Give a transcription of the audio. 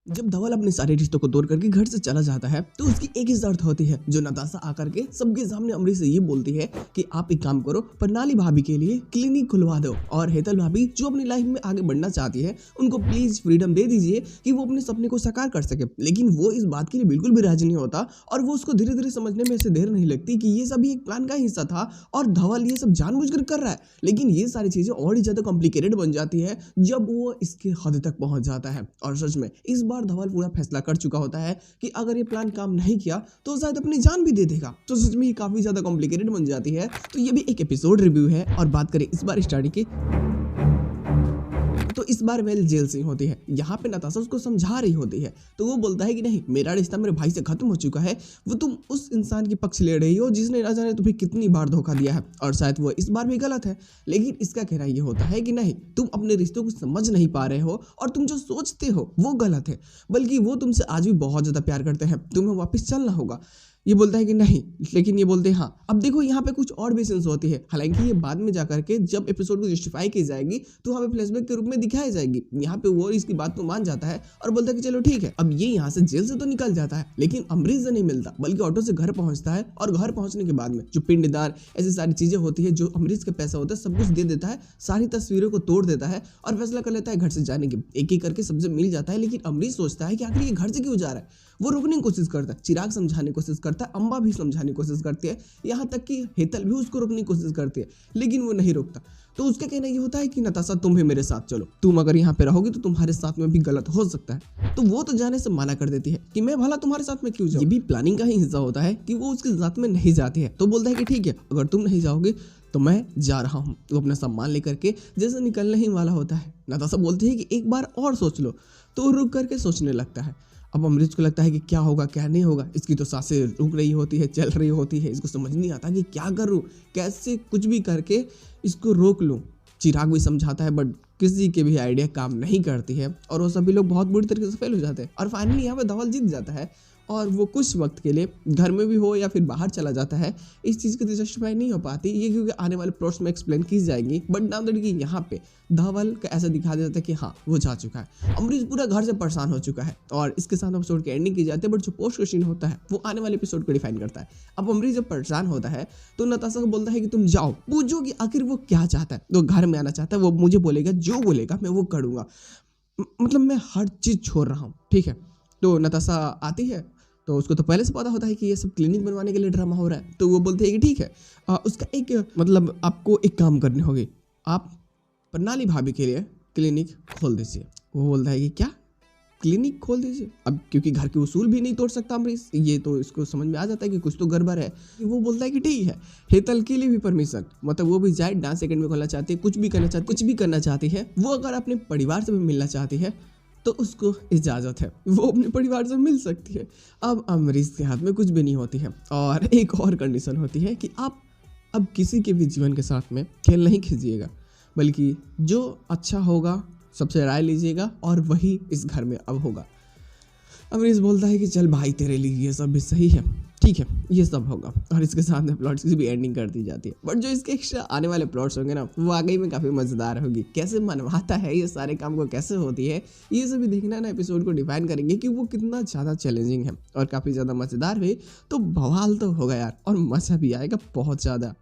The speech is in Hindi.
जब धवल अपने सारे रिश्तों को तोड़ करके घर से चला जाता है तो उसकी एक ही शर्त होती है जो नताशा आकर के सबके सामने अमरीश से ये बोलती है कि आप एक काम करो, प्रणाली भाभी के लिए क्लिनिक खुलवा दो और हेतल भाभी जो अपनी लाइफ में आगे बढ़ना चाहती है उनको प्लीज फ्रीडम दे दीजिए कि वो अपने सपने को साकार कर सके। लेकिन वो इस बात के लिए बिल्कुल भी राजी नहीं होता और वो उसको धीरे धीरे समझने में ऐसे देर नहीं लगती कि ये सभी एक प्लान का हिस्सा था और धवल ये सब जानबूझकर कर रहा है। लेकिन ये सारी चीजें और ही ज्यादा कॉम्प्लिकेटेड बन जाती है जब वो इसके हद तक पहुंच जाता है। और सच में इस बार धवल पूरा फैसला कर चुका होता है कि अगर ये प्लान काम नहीं किया तो शायद अपनी जान भी दे देगा। तो सच में ये काफी ज्यादा कॉम्प्लिकेटेड बन जाती है। तो ये भी एक एपिसोड रिव्यू है और बात करें इस बार स्टार्टिंग की तो इस बार वेल जेल सिंह होती है। यहाँ पे नताशा उसको समझा रही होती है तो वो बोलता है कि नहीं, मेरा रिश्ता मेरे भाई से खत्म हो चुका है। वो तुम उस इंसान की पक्ष ले रही हो जिसने ना जाने तुम्हें कितनी बार धोखा दिया है और शायद वो इस बार भी गलत है। लेकिन इसका कहना ये होता है कि नहीं, तुम अपने रिश्तों को समझ नहीं पा रहे हो और तुम जो सोचते हो वो गलत है, बल्कि वो तुमसे आज भी बहुत ज्यादा प्यार करते हैं, तुम्हें वापस चलना होगा। ये बोलता है कि नहीं, लेकिन ये बोलते हैं हाँ। अब देखो यहाँ पे कुछ और भी सेंस होती है, हालांकि ये बाद में जाकर के जब एपिसोड को जस्टिफाई की जाएगी तो हमें फ्लैशबैक के रूप में दिखाई जाएगी। यहाँ पे वो इसकी बात को मान जाता है और बोलता है कि चलो ठीक है। अब ये यहाँ से जेल से तो निकल जाता है लेकिन अमरीश से नहीं मिलता, बल्कि ऑटो से घर पहुंचता है और घर पहुंचने के बाद में जो पिंडदान ऐसी सारी चीजें होती है, जो अमरीश का पैसा होता है, सब कुछ दे देता है, सारी तस्वीरों को तोड़ देता है और फैसला कर लेता है घर से जाने की। एक एक करके सबसे मिल जाता है लेकिन अमरीश सोचता है कि आखिर ये घर से क्यों जा रहा है। वो रोकने की कोशिश करता है, चिराग समझाने की कोशिश करता है, अम्बा भी समझाने की कोशिश करती है, यहाँ तक कि हेतल भी उसको रोकने की कोशिश करती है, लेकिन वो नहीं रोकता। तो उसका कहना ये होता है कि नताशा तुम भी मेरे साथ चलो, तुम अगर यहाँ पे रहोगी तो तुम्हारे साथ में भी गलत हो सकता है। तो वो तो जाने से मना कर देती है कि मैं भला तुम्हारे साथ में क्यों जाऊँ। ये भी प्लानिंग का ही हिस्सा होता है कि वो उसके साथ में नहीं जाती है। तो बोलता है कि ठीक है, अगर तुम नहीं जाओगे तो मैं जा रहा हूँ। तो अपना सामान लेकर के जैसे निकलने ही वाला होता है, नताशा बोलती है कि एक बार और सोच लो। तो वो रुक करके सोचने लगता है। अब अमरीश को लगता है कि क्या होगा क्या नहीं होगा। इसकी तो सांसें रुक रही होती है, चल रही होती है, इसको समझ नहीं आता कि क्या करूं, कैसे कुछ भी करके इसको रोक लूं। चिराग भी समझाता है बट किसी के भी आइडिया काम नहीं करती है और वो सभी लोग बहुत बुरी तरीके से फेल हो जाते हैं। और फाइनली यहाँ पे धवल जीत जाता है और वो कुछ वक्त के लिए घर में भी हो या फिर बाहर चला जाता है। इस चीज़ की तो जस्टिफाई नहीं हो पाती ये, क्योंकि आने वाले प्लॉट्स में एक्सप्लेन की जाएंगी। बट नाउ दैट कि यहाँ पे धवल का ऐसा दिखा देता है कि हाँ वो जा चुका है। अमरीश पूरा घर से परेशान हो चुका है और इसके साथ एपिसोड की एंडिंग की जाती है। बट जो पोस्ट क्वेश्चन होता है वो आने वाले एपिसोड को डिफाइन करता है। अब अमरीश जब परेशान होता है तो नताशा को बोलता है कि तुम जाओ, पूछो कि आखिर वो क्या चाहता है। तो घर में आना चाहता है, वो मुझे बोलेगा, जो बोलेगा मैं वो करूँगा, मतलब मैं हर चीज़ छोड़ रहा हूँ, ठीक है। तो नताशा आती है तो उसको तो पहले से पता होता है कि ये सब क्लिनिक बनवाने के लिए ड्रामा हो रहा है। तो वो बोलते हैं कि ठीक है, उसका एक मतलब आपको एक काम करनी होगी, आप प्रणाली भाभी के लिए क्लिनिक खोल दीजिए। वो बोलता है कि क्या क्लिनिक खोल दीजिए। अब क्योंकि घर के उसूल भी नहीं तोड़ सकता अमरीश, ये तो इसको समझ में आ जाता है कि कुछ तो गड़बड़ है। वो बोलता है कि ठीक है, हेतल के लिए भी परमिशन, मतलब वो भी जाए, डांस अकेडमी खोलना चाहती है, कुछ भी करना चाहती है। वो अगर अपने परिवार से भी मिलना चाहती है तो उसको इजाज़त है, वो अपने परिवार से मिल सकती है। अब अमरीश के हाथ में कुछ भी नहीं होती है और एक और कंडीशन होती है कि आप अब किसी के भी जीवन के साथ में खेल नहीं खींचिएगा, बल्कि जो अच्छा होगा सबसे राय लीजिएगा और वही इस घर में अब होगा। अमरीश बोलता है कि चल भाई तेरे लिए ये सब भी सही है, ठीक है ये सब होगा। और इसके साथ में प्लॉट्स की भी एंडिंग कर दी जाती है। बट जो इसके एक्स्ट्रा आने वाले प्लॉट्स होंगे ना, वो वाकई में काफ़ी मज़ेदार होगी। कैसे मनवाता है ये सारे काम को, कैसे होती है, ये सभी देखना ना एपिसोड को डिफाइन करेंगे कि वो कितना ज़्यादा चैलेंजिंग है और काफ़ी ज़्यादा मज़ेदार भी। तो बवाल तो होगा यार और मज़ा भी आएगा बहुत ज़्यादा।